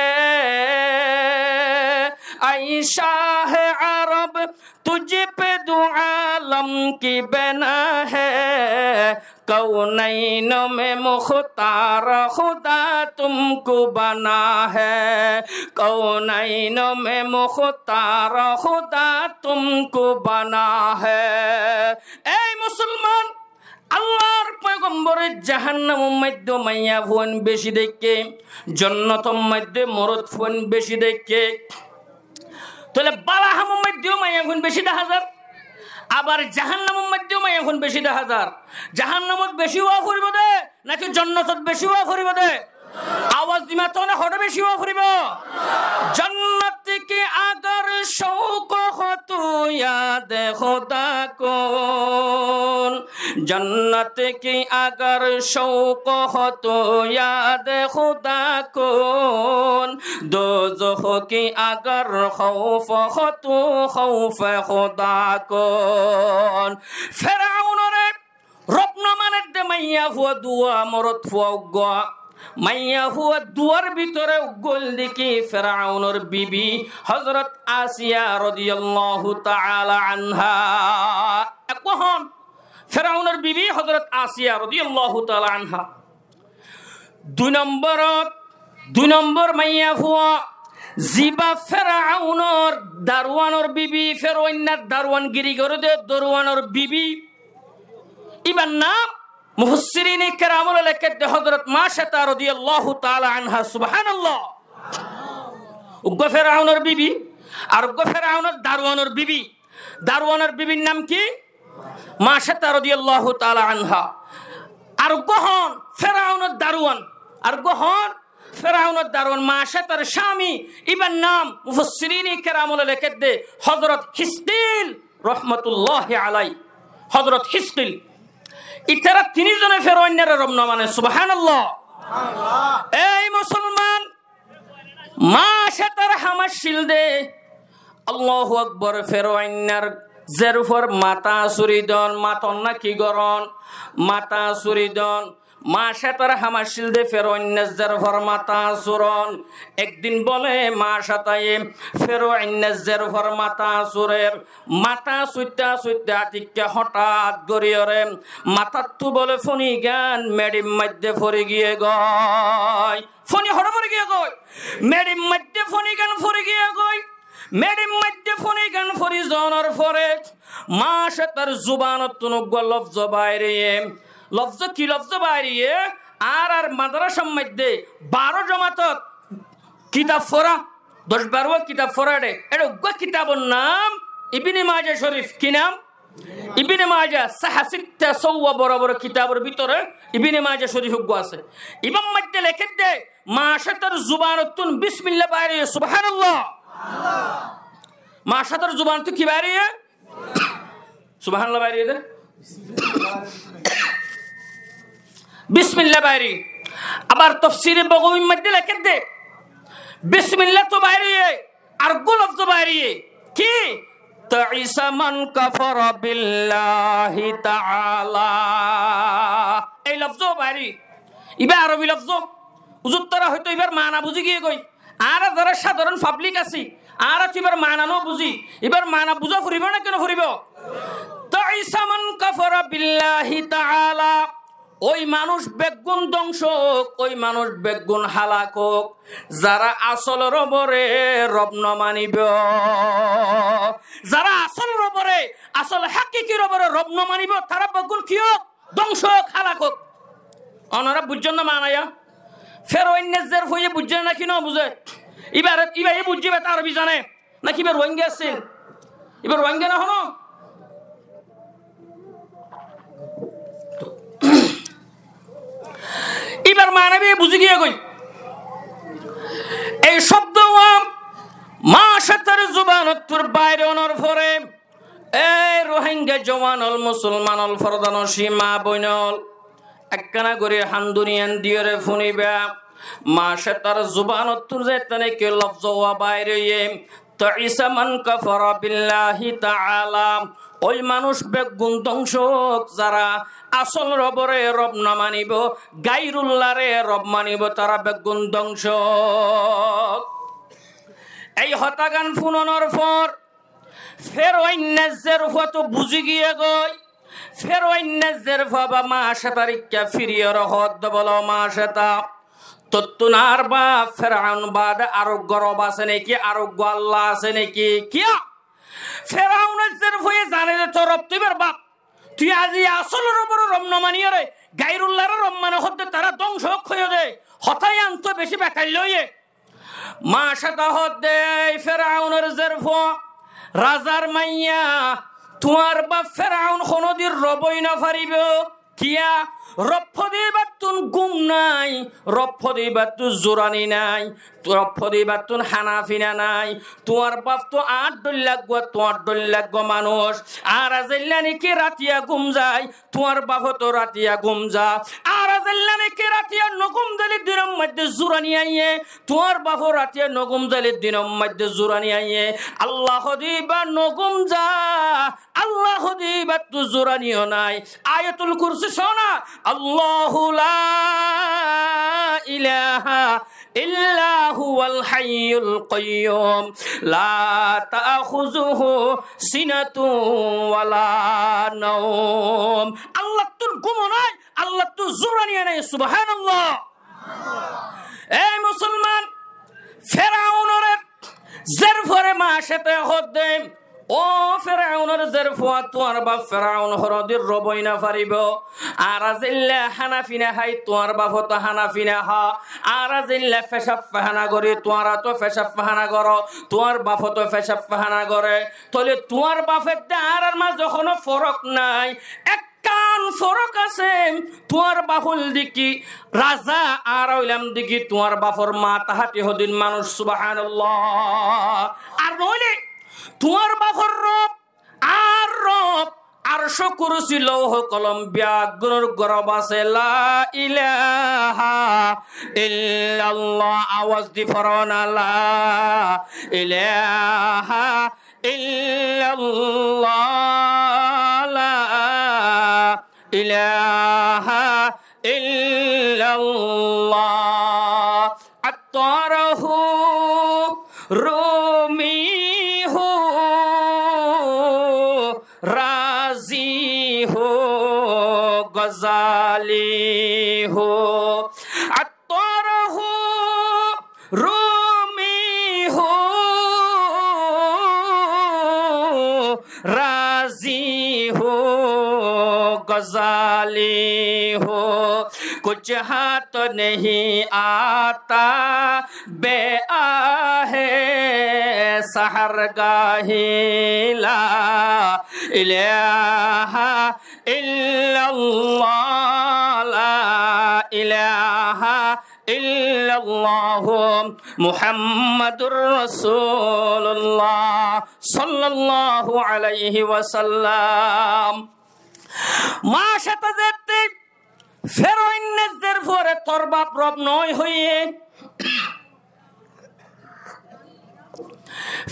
Speaker 1: आयशा है अरब तुझे पे दो आलम की बना है कौनैन में मुख्तार खुदा तुमको बना है कौनैन में मुख्तार खुदा तुमको बना है ऐ मुसलमान আল্লাহর পয়গম্বরের জাহান্নামের মধ্যে মাইয়া ফুন বেশি দেখে জান্নাতের মধ্যে মরদ ফুন বেশি দেখে তাহলে বালাহামের মধ্যেও মাইয়া ফুন বেশি দেখা যায় আবার জাহান্নামের মধ্যেও মাইয়া ফুন বেশি দেখা যায় জাহান্নামত বেশি হওয়া ফুরিব দে নাকি জান্নাতত বেশি হওয়া ফুরিব দে आवाज दिमा तो ना हट बेशी हुआ फरीबो जन्नत के अगर शौक हो तो याद खुदा कौन जन्नत की अगर शौक हो तो याद खुदा कौन दोज़ख की अगर खौफ हो तो खौफ खुदा कौन फिरौन रे रब न माने दे मैया हुआ दुआ मरत हुआ মাইয়া হুয়া দুয়ার ভিতরে গোল দেখি ফিরআউনের বিবি হযরত আসিয়া রাদিয়াল্লাহু তাআলা আনহা এখন ফিরআউনের বিবি হযরত আসিয়া রাদিয়াল্লাহু তাআলা আনহা দুই নম্বর মাইয়া হুয়া জিবা ফিরআউনের দারওয়ানের বিবি ফিরআউনের দারওয়ানগিরি করে দে দারওয়ানের বিবি ইবার নাম মুফাসসিরিন কিরামুল লাকাত হযরত মাশাতা রাদিয়াল্লাহু তাআলা আনহা সুবহানাল্লাহ উগ্র ফিরআউনের বিবি আর উগ্র ফিরআউনের দারওয়ানের বিবি দারওয়ানের বিবির নাম কি? মাশাতা রাদিয়াল্লাহু তাআলা আনহা। আর গহন ফেরাউনের দারওয়ান, আর গহন ফেরাউনের দারওয়ান মাশাতার স্বামী ইবার নাম মুফাসসিরিনে কেরামুল লেখে দে হযরত হিসকিল রহমাতুল্লাহি আলাইহি। হযরত হিসকিল ইতারা তিনজনে ফেরাউনের রব না মানে সুবহানাল্লাহ। এই মুসলমান মাশাতার হামাশিল দে আল্লাহু আকবার। ফেরাউনের জেরফর মাতা সুরিদন মাতন না কি গরন মাতা সুরিদন মাশাতার হামাশিল দে ফেরাউনের জেরফর মাতা সুরন। একদিন বলে মাশাতায়ে ফেরাউনের জেরফর মাতা সুরের মাতা সুইতা সুইতা টিকা হঠাৎ গরিয়রে মাথার তু বলে ফনি গান মেডিম মধ্যে ফরে গিয়ে গয়। ফনি হড় পড়ে গিয়ে গয় মেডিম মধ্যে ফনি গান ফরে গিয়ে গয়। মেডিম মধ্যে ফনি গান ফরি জনের ফরে মাশাতার জুবানত তুনুগ লফজ বাইরে লফজ কি লফজ বাইরে আর মাদ্রাসার মধ্যে 12 জমাতত কিতাব পড়া 10-12 কিতাব পড়া রে এটা উগ্র কিতাবের নাম ইবনে মাজাহ শরীফ। কি নাম? ইবনে মাজাহ। সাহাসিত্তা সওয়া বড় বড় কিতাবের ভিতরে ইবনে মাজাহ শরীফ উগ্র আছে। ইমাম মধ্যে লেখে দে মাশাতার জুবানতুন বিসমিল্লাহ বাইরে সুবহানাল্লাহ। মাশাতার জুবানত কি বাইরে সুবহানাল্লাহ বাইরে দে বিসমিল্লাহ বাইরে। আবার তাফসীরে বগবীর মধ্যে লেখে দে বিসমিল্লাহ তো বাইরে আর লফজ বাইরে কি তাইসা মান কাফারা বিল্লাহি তাআলা। এই লফজ বাইরে ইবা আরবি লফজ উজুত্তরা হয়তো এবার মানা বুঝি গিয়ে গই। আর যারা সাধারণ পাবলিক আছে আর এবার মানানো বুঝি এবার মানা বুঝা ফুরিব না কেন ফুরিব? তাইসা মান কাফারা বিল্লাহি তাআলা। ওই মানুষ বেগুন ধ্বংস, ওই মানুষ বেগুন হালাক যারা আসল রবরে রব ন মানিব। যারা আসল রবরে আসল হাকিকি রবরে রব ন মানিব তারা বেগুন কি হোক ধ্বংস হালাক। অনারা বুঝছেন না মানায়া ফেরাউনের হয়ে বুঝছে না কি না বুঝে? এবার এ বুঝছে তার আরবি জানে নাকি এবার রোহিঙ্গা আছে? এবার রোহিঙ্গা না হলো এবার মানবী বুঝে গিয়ে গই। এই শব্দ মাশাতার জুবানতুর বাইরে অনর ফরে এই রোহিঙ্গা জওয়ানল মুসলমানল ফরদানো সীমা বইনল একখানা করে হান্দুনিয়ান দিয়রে ফুনিবা মাশাতার জুবানতুর যেতনে কে লফজ ওয়া বাইরে তাইসা মান কাফারা বিল্লাহি তাআলা। ওই মানুষ বেগুন ধ্বংস যারা আসল রবরে রব না মানিব গায়রুল্লাহরে রব মানিব তারা বেগুন ধ্বংস। এই হতাগান ফুননের পর ফেরাউনের হতো বুঝি গিয়ে গই। ফেরাউনের বাবা মাশাতারিকা ফিরিয়ে রহদ বলো মাশাতা তত্তুনার বা ফেরাউন বাদ আরো গরব আছে নাকি আরো আল্লাহ আছে নাকি? কিয়া ফেরাউনের হয়ে জানে যে তোর রব তুই বাপ তুই আজি আসল রবর রব না মানিয়ে রে গায়রুল্লাহর রব মানে হতে তারা ধ্বংস হয়ে দে হতাই আনতো বেশি বেকার লইয়ে মাশাতা হদে ফেরাউনের জেরফ রাজার মাইয়া তোমার বাপ ফেরাউন কোনদিন রবই না পারিব। কিয়া রফদে বাতুন গুম নাই, রফদে বাতু জোরানি নাই, রফদে বাতুন হানাফিনা নাই। তোমার বাপ তো 8 দল লাগবো, তোমার দল লাগবো মানুষ। আর আজাল্লা নাকি রাতিয়া গুম যায়, তোমার বাপ তো রাতিয়া গুম যা। আর আজাল্লা নাকি রাতিয়া নগুম জালির দিনের মধ্যে জোরানি আইয়ে, তোমার বাপ রাতিয়া নগুম জালির দিনের মধ্যে জোরানি আইয়ে। আল্লাহ দিবা নগুম যা, আল্লাহ দিবা তু জোরানিও নাই। আয়াতুল কুরসি শোনা আল্লাহু লা ইলাহা ইল্লা হুয়াল হাইয়ুল কাইয়্যুম লা তাখুযুহু সিনাতুন ওয়ালা নাওম। আল্লাহ তোর ঘুম নাই, আল্লাহ তোর জোরানি নাই। সুবহানাল্লাহ। এই মুসলমান ফেরাউনের জেরফরে মাশাতে হদে ও ফেরাউনের জেরফা তোমার বাপ ফেরাউন হরদির রবই না পারিব। আর আজিল্লা হানাফিনা হাই তোমার বাপ তো হানাফিনা হা আর আজিল্লা পেশাব পাহানা করে তোমারা তো পেশাব পাহানা করো তোমার বাপ তো পেশাব পাহানা করে তাহলে তোমার বাপের আর মাঝে কোনো ফরক নাই কান ফরক আছে তোমার বাহুল দিকি রাজা আর হইলাম দিকি তোমার বাপর মা তাহাটি হদিন মানুষ সুবহানাল্লাহ আর নইলে তোমার বাপর রব আরশ কুরসি লৌহ কলম ব্যাগুর গরব আছে লা ইলাহা ইল্লাল্লাহ আওয়াজ দি ফরনা লা ইলাহা ইল্লাল্লাহ লা ইলাহা ইল্লাল্লাহ আতরাহু রুমিহু রাজি হো গজালি হো আতরাহু রুমিহু राजी हो गजाली हो कुछ हाथ नहीं आता बे आहे सहर गाहिला इलाहा इल्लल्लाह ला इलाहा ইল্লাল্লাহু মুহাম্মাদুর রাসূলুল্লাহ সাল্লাল্লাহু আলাইহি ওয়াসাল্লাম মা সাথে যেতে ফেরোইনদের পরে তোর বাপ রব নয় হইয়ে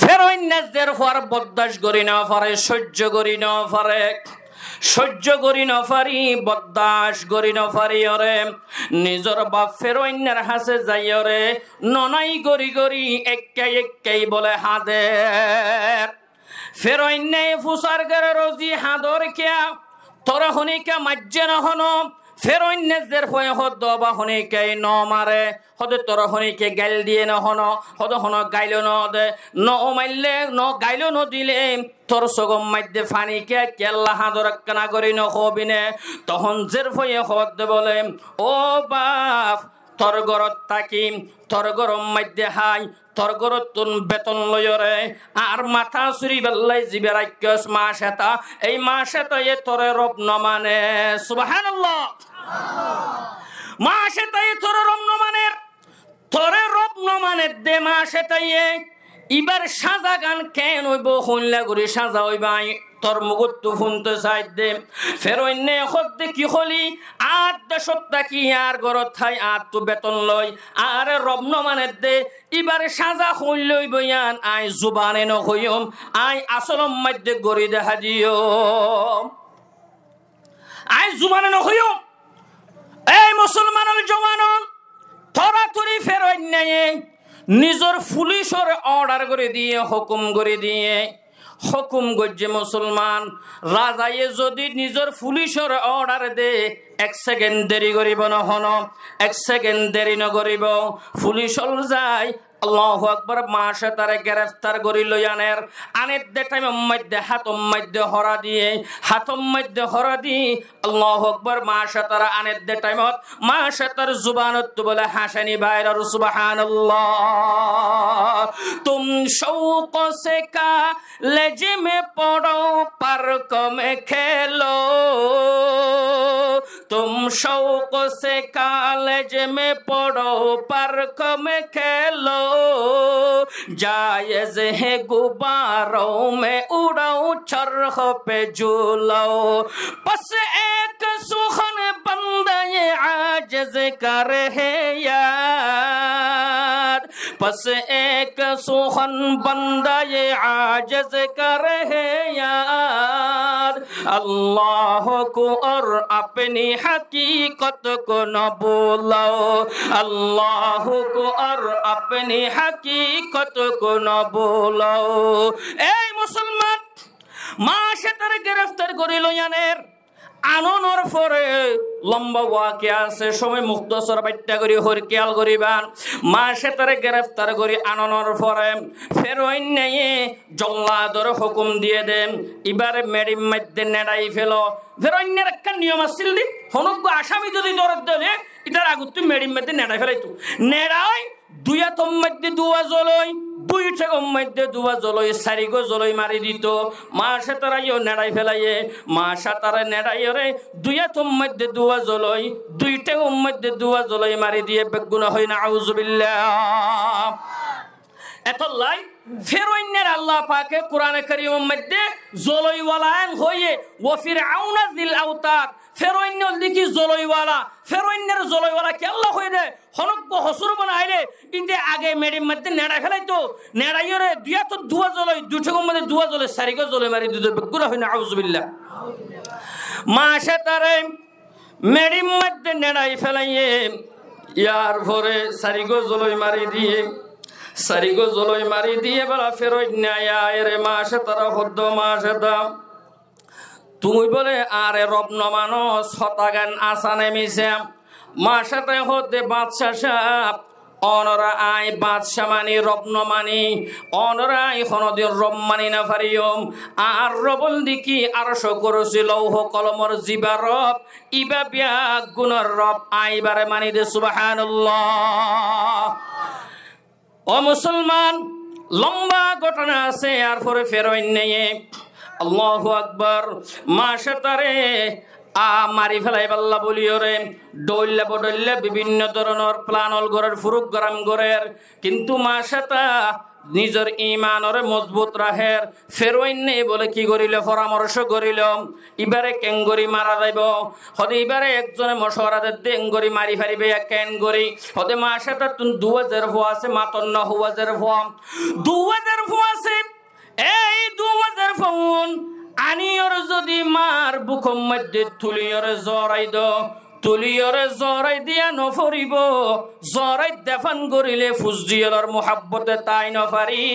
Speaker 1: ফেরোইনদের পর বদদাস করি না পারে সহ্য করি না পারে সহ্য করি না পারি বদদাস করি না পারি ওরে নিজর বাপ ফেরোইনের হাসে যাই ওরে ননাই গরি গরি এক্কাই বলে হাদের ফেরোইনে ফুসার গরে রোজি হাদর কিয়া তোরা হনিকা মাজ্জে না হনো ফেরোইনের ফয়ে হদ বা হনিকে ন মারে হদে তোরা হনিকে গাইল দিয়ে না হনো হদ হন গাইল ন দে ন মাইলে ন গাইল ন দিলে তোর সগম মাইদে ফানিকে কেল্লা হাদর কানা করি ন হবিনে তখন জের ফয়ে হদ বলে ও বাপ তোর গরত থাকি তোর গরম মাইদে হাই তোর গরত তুন বেতন লয়রে আর মাথা চুরি বেল্লাই জিবে রাক্ষস মাস এটা এই মাস এটা এ তোরে রব ন মানে সুবহানাল্লাহ মাস এটা এ তোরে রব ন মানে তোরে রব ন মানে দে মাস এটা ইবার সাজা গান কেন হইব হইলা করে সাজা হইবাই তোর মুগুত তো শুনতে চাই দে ফেরোইনে হদ্দে কি হলি আর দেশতা কি আর গরত থাই আর তো বেতন লয় আর রবন মানে দে ইবার সাজা হইলই বয়ান আই জুবানে ন হইম আই আসলম মধ্যে গড়ি দেখা দিও আই জুবানে ন হইম এই মুসলমানের জওয়ানন তোরা তুরি ফেরোইনে নিজর পুলিশের অর্ডার করে দিয়ে হুকুম করে দিয়ে হুকুম গজ্জে মুসলমান রাজায়ে যদি নিজর পুলিশের অর্ডার দে এক সেকেন্ড দেরি করিব না হন এক সেকেন্ড দেরি ন করিব পুলিশল যায় আল্লাহু আকবার মাসে তারে গ্রেফতার করি লই আনের দে টাইম মধ্যে হাতম মধ্যে হরা দিয়ে হাতম মধ্যে হরা দি আল্লাহু আকবার মাসে তারা আনের দে টাইমত মাসে তার জুবানত বলে হাসানি বাইর সুবহানাল্লাহ তুম শৌক সে কলেজ মে পড়ো পার্ক মে খেলো तुम शौक से कॉलेज में पढ़ो पार्क में खेलो जायज है गुब्बारों में उड़ो चरख पे झूलो बस एक सुखन बंदा ये आजिज कर है यार बस एक सुखन बंदा ये आजिज कर है यार अल्लाह को और अपनी हकीकत को न बोलो अल्लाह को और अपनी हकीकत को न बोलो ए मुसलमान माशे तारे गिरफ्तार करिल यानेर আননৰ পরে লম্বা ওয়াকে আছে সময় মুক্তসর বাট্টা করি হরকেয়াল করিবান মাসে তারে গ্রেফতার করি আননৰ পরে ফেরোইন নিয়ে জল্লাদর হুকুম দিয়ে দেন এবারে মেডিম মধ্যে নেড়াই ফেলো ফেরোইনের একটা নিয়ম আছিল দি হনজ্ঞ আসামি যদি দরদ দেলে এটার আগুত তুই মেডিম মধ্যে নেড়াই ফেলাইতো নেড়াই দুইয়া তোম মধ্যে দুয়া জলই দুই ঠেকম মধ্যে দুয়া জলই সারিগো জলই মারি দিত মাসে তারাইও নেড়াই ফেলাইয়ে মাসা তারা নেড়াই রে দুইয়া তোম মধ্যে দুয়া জলই দুই ঠেকম মধ্যে দুয়া জলই মারি দিয়ে বেগুনা হয় না আউযুবিল্লাহ এত লাই ফেরোইনের আল্লাহ পাকে কোরআনে কারীমের মধ্যে জলইওয়ালান হয়ে ওয়া ফিরআউনা যিল আওতাদ ফেরোইনের দিকে জলইওয়ালা ফেরোইনের জলইওয়ালা কে আল্লাহ হয়ে দে হনজ্ঞ হসুর বানাইলে ইন্দে আগে মেডির মধ্যে নেড়া ফেলাইতো নেড়াইরে দুইয়া তো দুয়া জলই দুইঠের মধ্যে দুয়া জলে সারিগো জলে মারি দিত বেগুনা হয় না আউযুবিল্লাহ মাসে তারে মেডির মধ্যে নেড়াই ফেলাইয়ে ইয়ার পরে সারিগো জলই মারি দিয়ে সারিগো জলই মারি দিয়ে বলা ফেরোইন নায় রে মাসে তারা হদ্দ মাসে দাম তুমি বলে আরে রব নমানস হতাগান আসানে মিশে মাসাতে হতে বাদশা সাপ অনরা আই বাদশা মানি রব নমানি অনরা আই হনদের রব মানি না ফারিয়ম আর রবল দিকি আরশ করছি লৌহ কলমর জিবা রব ইবা বিয়া গুণর রব আইবারে মানি দে সুবহানাল্লাহ ও মুসলমান লম্বা ঘটনা আছে আর পরে ফেরোইন নিয়ে আল্লাহু আকবার মাসে তারে মারি ফেলাই পাল্লা বলিও রে ডইল্লা বডল্লা বিভিন্ন ধরনের প্লানল গড়ের ফুরুক গরম গড়ের কিন্তু মাসেটা নিজের ইমানরে মজবুত রাহের ফেরোইন নেই বলে কি করিল পরামর্শ করিল এবারে কেঙ্গরি মারা যাইব হতে এবারে একজনে মশওয়ারা দে এঙ্গরি মারি ফারিবে কেন গরি হতে মাসেটা তুন 2000 ভো আছে মাতন না 2000 ভো 2000 ভো আছে এই 2000 ফোন আনিয়র যদি মার বুকম মধ্যে তুলিয়র জরাই দ তুলিয়রে জরাই দিয়া নফরিব জরাই দেফান করিলে ফুজদিয়র মুহাব্বতে তাই নফারি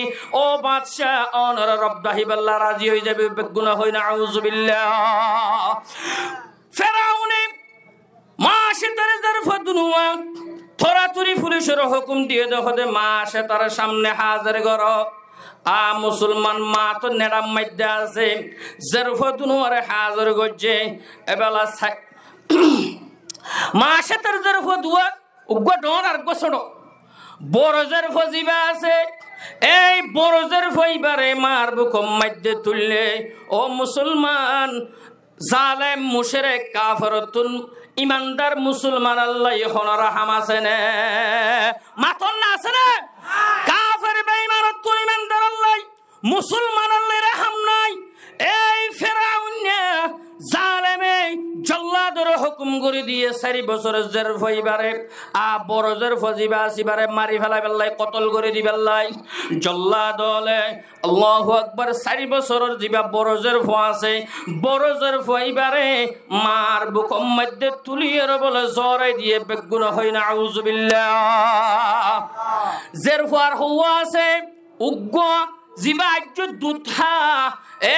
Speaker 1: ও বাদশাহ অনর রব্দাহিবাল্লাহ রাজি হয়ে যাবে বেগুনা হয় না আউযুবিল্লাহ ফেরাউনে মাসে তারে জারফ দুনুয়া থরাতুরি পুলিশের হুকুম দিয়ে দহদে মাসে তার সামনে হাজির কর মুসলমান মা তো নেড়াম মধ্যে আছে জারফ দুনুয়ারে হাজির করছে এবেলা মাসে তার জারফ দুয়া উগ্র ডর আর গোসড় বড় জারফ জিবা আছে এই বড় জারফ এবারে মার বুকম মধ্যে তুললে ও মুসলমান জালেম মুশরিক কাফিরতুন ইমানদার মুসলমান আল্লাহ ইহনার রাহম আছে না মাতন না আছে না কাফির বেঈমানত ইমানদার আল্লাহ মুসলমান আল্লাহ রাহম নাই এই ফেরাউন জালেমে জল্লাদর হুকুম করে দিয়ে 4 বছরের জারফ হইবারে বড় জারফ জিবা আসিবারে মারি ফেলাই বেল্লাই কতল করে দিবেল্লাই জল্লাদলে আল্লাহু আকবার 4 বছরের জিবা বড় জারফ আছে বড় জারফ হইবারে মার বুকম মধ্যে তুলিয়ের বলে জরাই দিয়ে বেগুন হয় না আউযুবিল্লাহ জারফ আর হওয়া আছে উগ্র জিবা আজ দুথা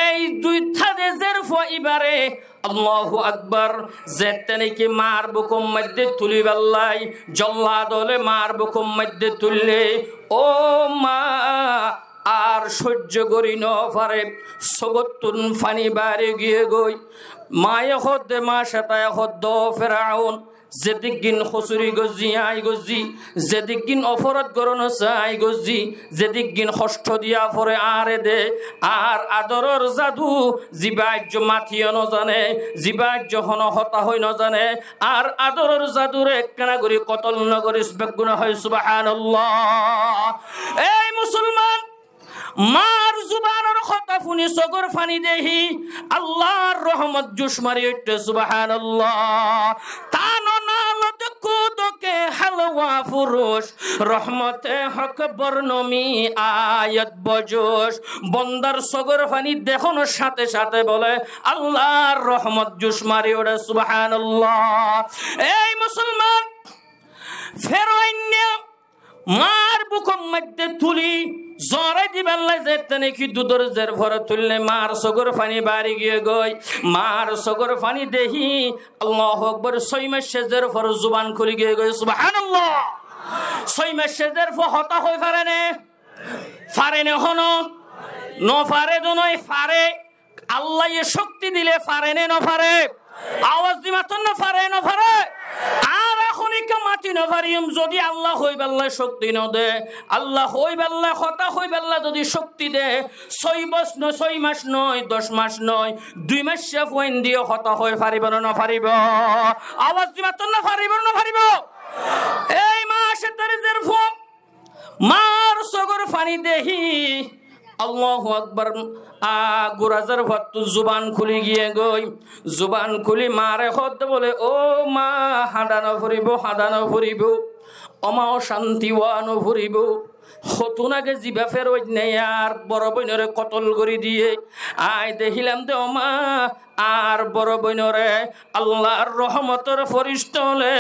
Speaker 1: এই দুইটা দেশের ফইবারে আল্লাহু আকবার যেতেনে কি মার বুকুম মধ্যে তুলি বেল্লাই জল্লাদলে মার বুকুম মধ্যে তুললে ও মা আর সহ্য করি ন পারে সগতুন ফানি বাড়ি গিয়ে গই মায়ে হদ্দে মা সাতায় হদ্দ ফেরাউন যেদিকিন খসুরি গজি আই গজি যেদিকিন অপরাধ করন চাই গজি যেদিকিন কষ্ট দিয়া পরে আরে দে আর আদরর জাদু জিবাজ্য মাথিও নজানে জিবাজ্য হন হতা হই নজানে আর আদরর জাদুরে একখানা করি কতল নগরিস বেগুনা হয় সুবহানাল্লাহ এই মুসলমান মার জুবানের কথা শুনি চকুর ফানি দেহি আল্লাহর রহমত জুস মারি উঠে সুবহানাল্লাহ তাননালত কুদকে হালওয়া ফুরুশ রহমতে হক বর্ণমি আয়াত বজোশ বন্দার চকুর ফানি দেখানোর সাথে সাথে বলে আল্লাহর রহমত জুস মারি ওঠে সুবহানাল্লাহ এই মুসলমান ফেরাউন মার বুকম মধ্যে তুলি জরাই দিবাল্লাই যেতে নাকি দুধর জের ভরে তুললে মার সগর পানি বাড়ি গিয়ে গই মার সগর পানি দেহি আল্লাহু আকবার 6 মাস সেজের পর জুবান খুলে গিয়ে গই সুবহানাল্লাহ 6 মাস সেজের পর হতা হই পারে না হনো ন পারে তো নয় পারে আল্লাহ এ শক্তি দিলে পারে না ন পারে আওয়াজ দিমাতন না পারে না পারে আর এখনই কা মাটি না পারিম যদি আল্লাহ হই বেল্লা শক্তি ন দে আল্লাহ হই বেল্লা হতা হই বেল্লা যদি শক্তি দে 6 মাস নয় 10 মাস নয় 2 মাস সে পয়েন দিয়ে হতা হই পারিব না পারিব আওয়াজ দিমাতন না পারিব না পারিব এই মাসে তারিজের ফম মার সগর পানি দেহি আল্লাহু আকবার গুরাজার ভক্ত জুবান খুলি গিয়ে গই জুবান খুলি মারে হদ বলে ও মা হাঁদানো ফুরিব অমাও শান্তি ওয়ানো ফুরিব হতুনাকে জিবা ফেরত নেই আর বড় বইনরে কতল করে দিয়ে আয় দেখিলাম দে মা আর বড় বইনরে আল্লাহর রহমতের ফরিস্তা হলে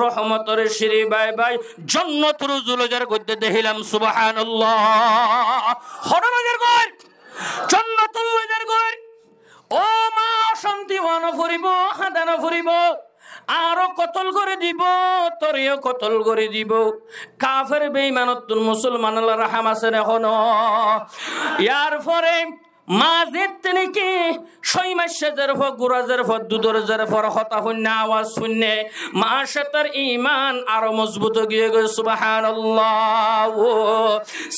Speaker 1: রহমতের সিঁড়ি বাই বাই জান্নাতুল জুলজার গদ্দে দেখিলাম সুবহানাল্লাহ হরমাজের গর জান্নাতুল জুলজার গর ও মা শান্তি ওয়ানো ফুরিব হাঁদানো ফুরিব আরো কতল করে দিব তোরিও কতল করে দিব কাফের বেঈমানতুল মুসলমান আল্লাহ রাহম আছে এখন ইয়ার পরে মাঝে নাকি 6 মাস সেজের পর গুরাজের পর দুধর জের পর হতা হইনা আওয়াজ শুনে মার সাথে ঈমান আরো মজবুত গিয়ে গেল সুবহানাল্লাহ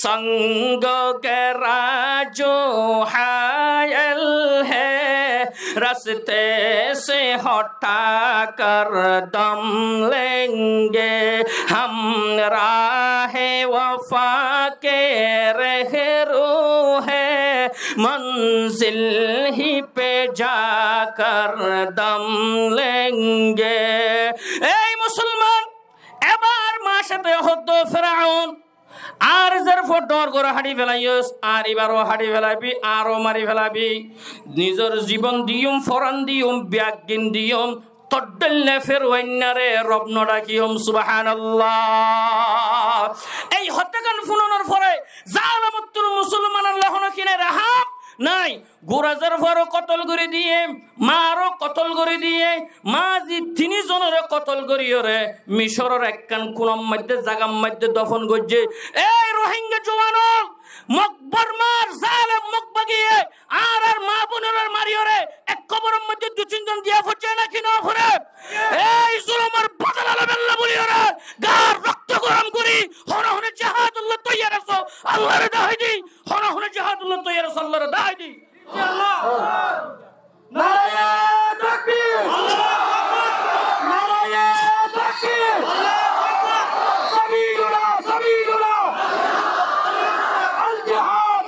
Speaker 1: সঙ্গ কে রাজো হায়াল হে রাস্তে से हटा कर दम लेंगे हम राहे वफा के रहरो है मंजिल ही पे जाकर दम लेंगे এই মুসলমান এবার মার সাথে হতো ফিরাউন আর যার ফটোর করে হাড়ি ফেলাইস আর এবারও হাড়ি ফেলাবি আরও মারি ফেলাবি নিজের জীবন দিয়ম ফরান দিয়ম ব্যাগিন দিয়ম তড্ডলে ফের ওয়াইনারে রব্ন ডাকিয়ম সুবহানাল্লাহ এই হত্যাকাণ্ড ফুনানোর পরে জালামতুল মুসলমান আল্লাহ কিনে রাহাম নাই গুরাজের ভরো কতল করে দিয়ে মারও কতল করে দিয়ে মাঝি 3 জনের কতল করিয়রে মিশরের একখান কোনাম মধ্যে জাগাম মধ্যে দফন করছে এই রোহিঙ্গা জওয়ানল মকবর মার জালেম মকবাগিয়ে আর মা বোনের মারিয়রে এক কবরের মধ্যে 2-3 জন দিয়া ফুটছে নাকি না ফুরে এই জুলুমের বদলা লবেল্লা বলিয়রে গার রক্ত গরম করি হনে হনে জিহাদুল্লাহ তৈয়ার আছো আল্লাহর দাহাই দি হনে হনে জিহাদুল্লাহ তৈয়ার আছো আল্লাহর দাহাই দি আল্লাহ নারায়ে তাকবীর আল্লাহু আকবার নারায়ে তাকবীর আল্লাহু আকবার সাবিলুল্লাহ আল জিহাদ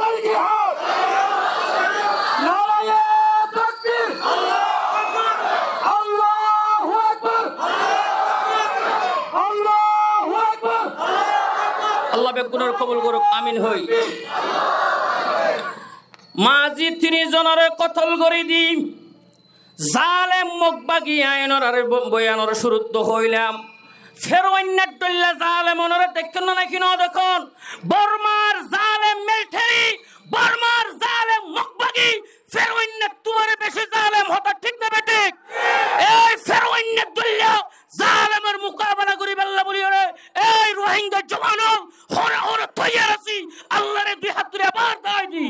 Speaker 1: নারায়ে তাকবীর আল্লাহু আকবার আল্লাহু আকবার আল্লাহ বেগুনের কবুল করুক আমিন হই মাঝি 3 জনের কতল করে দি জালেম মকবাগি আইনর আর বয়ানর শুরুত হইলাম ফের অন্যার দল্লা জালেম ওনারা দেখেন না নাকি না দেখুন বর্মার জালেম মিলিটারি বর্মার জালেম মকবাগি ফের অন্যার তোমার বেশি জালেম হতা ঠিক না বেটে এই ফের অন্যার দল্লা জালেমের মোকাবেলা করি আল্লাহ বলি রে এই রোহিঙ্গা জওয়ান হরে হরে তৈয়ার আছি আল্লাহরে 2 হাত ধরে আবার দাই দি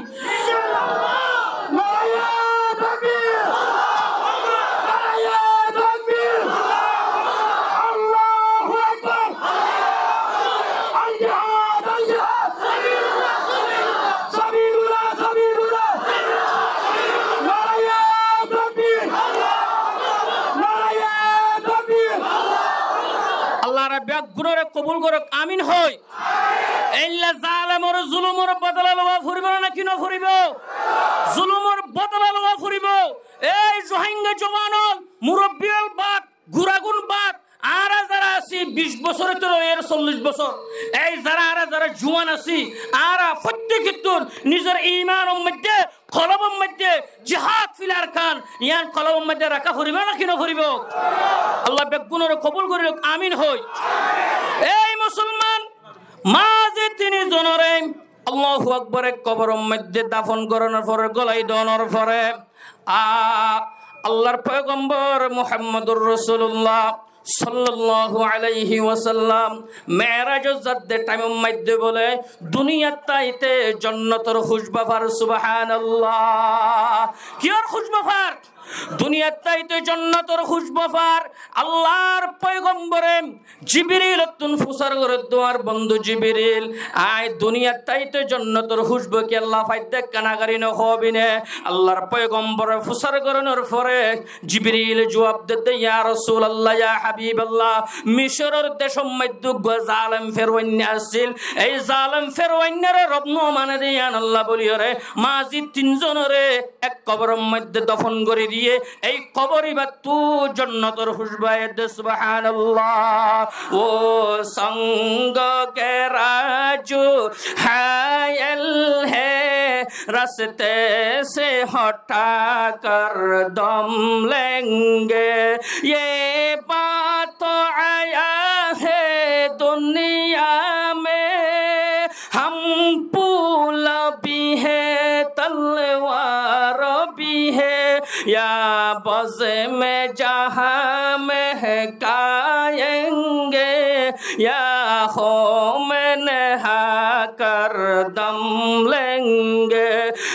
Speaker 1: গুণরে কবুল করক আমিন হই এইলা জালেমর জুলুমর বদলা লওয়া ফুরিব না কি না ফুরিব জুলুমর বদলা লওয়া ফুরিব এই রোহিঙ্গা জওয়ানল মুরব্বিয়াল বাত গুরাগুন বাত আর যারা আছি 20 বছরের তো এর 40 বছর এই যারা জওয়ান আছি আর প্রত্যেকটোর নিজের ঈমানের মধ্যে কলবের মধ্যে জিহাদ ফিলার খান ইয়ান কলবের মধ্যে রাখা ফুরিব না কি না ফুরিব আল্লাহ বেগুনের কবুল করিল আমিন হই এই মুসলমান মাঝ মাঝে তিনি জনরে আল্লাহু আকবার কবরের মধ্যে দাফন করানোর পরে গলায় দেওয়ার পরে আল্লাহর পয়গম্বর মুহাম্মদুর রাসূলুল্লাহ সাল্লাল্লাহু আলাইহি ওয়াসাল্লাম মেরাজের যাতে টাইমের মধ্যে বলে দুনিয়ার তাইতে জান্নাতের খুশবাফার সুবহানাল্লাহ কি আর খুশবাফার দুনিয়ার তাইতে জান্নাতের খুশবাফার আল্লাহর পয়গম্বরে জিবরিল তুন ফুসার করে দোয়ার বন্ধু জিবরিল আয় দুনিয়ার তাইতে জান্নাতের খুশবু কি আল্লাহ ফাইদে কানাগারি ন হবিনে আল্লাহর পয়গম্বরে ফুসার করানোর পরে জিবরিল জবাব দিতে ইয়া রাসূলুল্লাহ ইয়া হাবিবাল্লাহ মিশরের দেশের মধ্যে জালেম ফেরওয়ান আসছিল এই জালেম ফেরওয়ানের রব মানে দিয়ান আল্লাহ বলিরে মাঝি তিনজনরে এক কবরের মধ্যে দফন করে দিয়ে এই কবরই বা তু জান্নাতের খুশবায়ে দে সুবহানাল্লাহ ও संग के राजू हायल है रास्ते से हटा कर दम लेंगे ये बात तो आया है दुनिया में हम पुल भी है तलवार भी है या बज़ में जहां महकाएंगे या हो में नहा कर दम लेंगे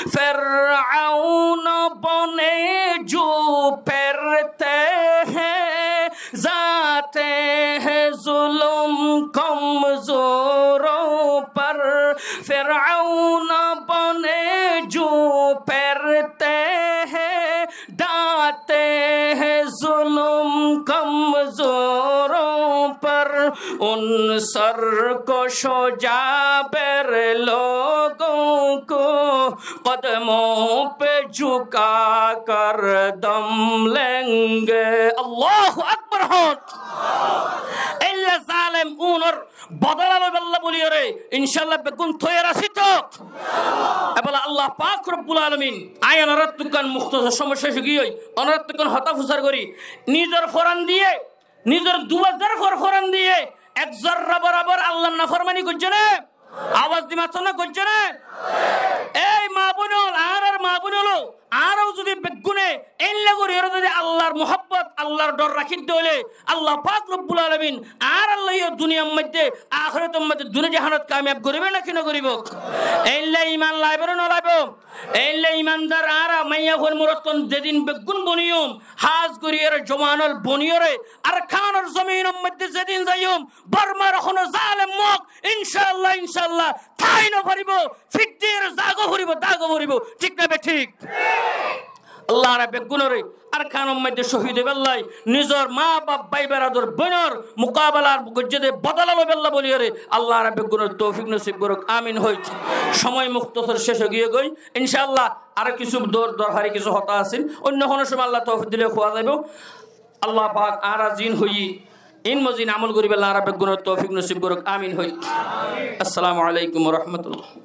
Speaker 1: फिरऔन बने जो फिरते हैं जाते हैं जुल्म कमजोरों पर फिरऔन बने जो फिरते हैं डांटे हैं जुल्म कमजोरों पर उन सरकशो जाबिर लोगों को कदमों पे झुका कर दम लेंगे अल्लाहु अकबर होत इल्ला जालिम उनर बदला बल्ला बोलियो रे इंशाल्लाह बेकुन तैयार आছি তো এবারে আল্লাহ পাক রব্বুল আলামিন আয়ান রাতুকান মুখতাসার সমস্যা শিখিই অনরাতুকান হতা ফুসার করি নিজের ফরান দিয়ে নিজের 2000 ফরান দিয়ে এক জররা বরাবর আল্লাহর নাফরমানি করছে না আওয়াজ দিমাছ না করছে না এই মা বোনল আর মা বোনল আরও যদি বেগুনে এল্লা করে এর যদি আল্লাহর মুহাব্বত আল্লাহর ডর রাখি দলে আল্লাহ পাক রব্বুল আলামিন আর আল্লাহ এই দুনিয়ার মধ্যে আখিরাতের মধ্যে দুনিয়া জাহানত কামিয়াব করিবে না কিনা করিব এল্লা ঈমান লাইবে না লাইব এল্লা ঈমানদার আর মাইয়া হল মুরতন যেদিন বেগুন বনিয়ম হাজ করি এর জমানল বনিয়রে আর খানের জমিনের মধ্যে যেদিন যাইম বর্মার হন জালেম মুখ ইনশাআল্লাহ তাই না করিব ফিকদের জাগো করিব দাগো করিব ঠিক না বে ঠিক আল্লাহ রাব্বে গুনরে আর খানের মধ্যে শহীদ বেল্লাই নিজর মা বাপ ভাই বেরাদর বোনর মুকাবালার গজ্জে বদলালো বেল্লা বলিরে আল্লাহ রাব্বে গুনর তৌফিক নসিব করুক আমিন হইছে সময় মুক্তসর শেষ গিয়ে গই ইনশাআল্লাহ আর কিছু দরহারি কিছু হতা আছে অন্য কোন সময় আল্লাহ তৌফিক দিলে খোয়া যাইব আল্লাহ পাক আরাজিন হই ইন মজিন আমল করিবে আল্লাহ রাব্বে গুনর তৌফিক নসিব করুক আমিন হই আসসালামু আলাইকুম ওয়া রাহমাতুল্লাহ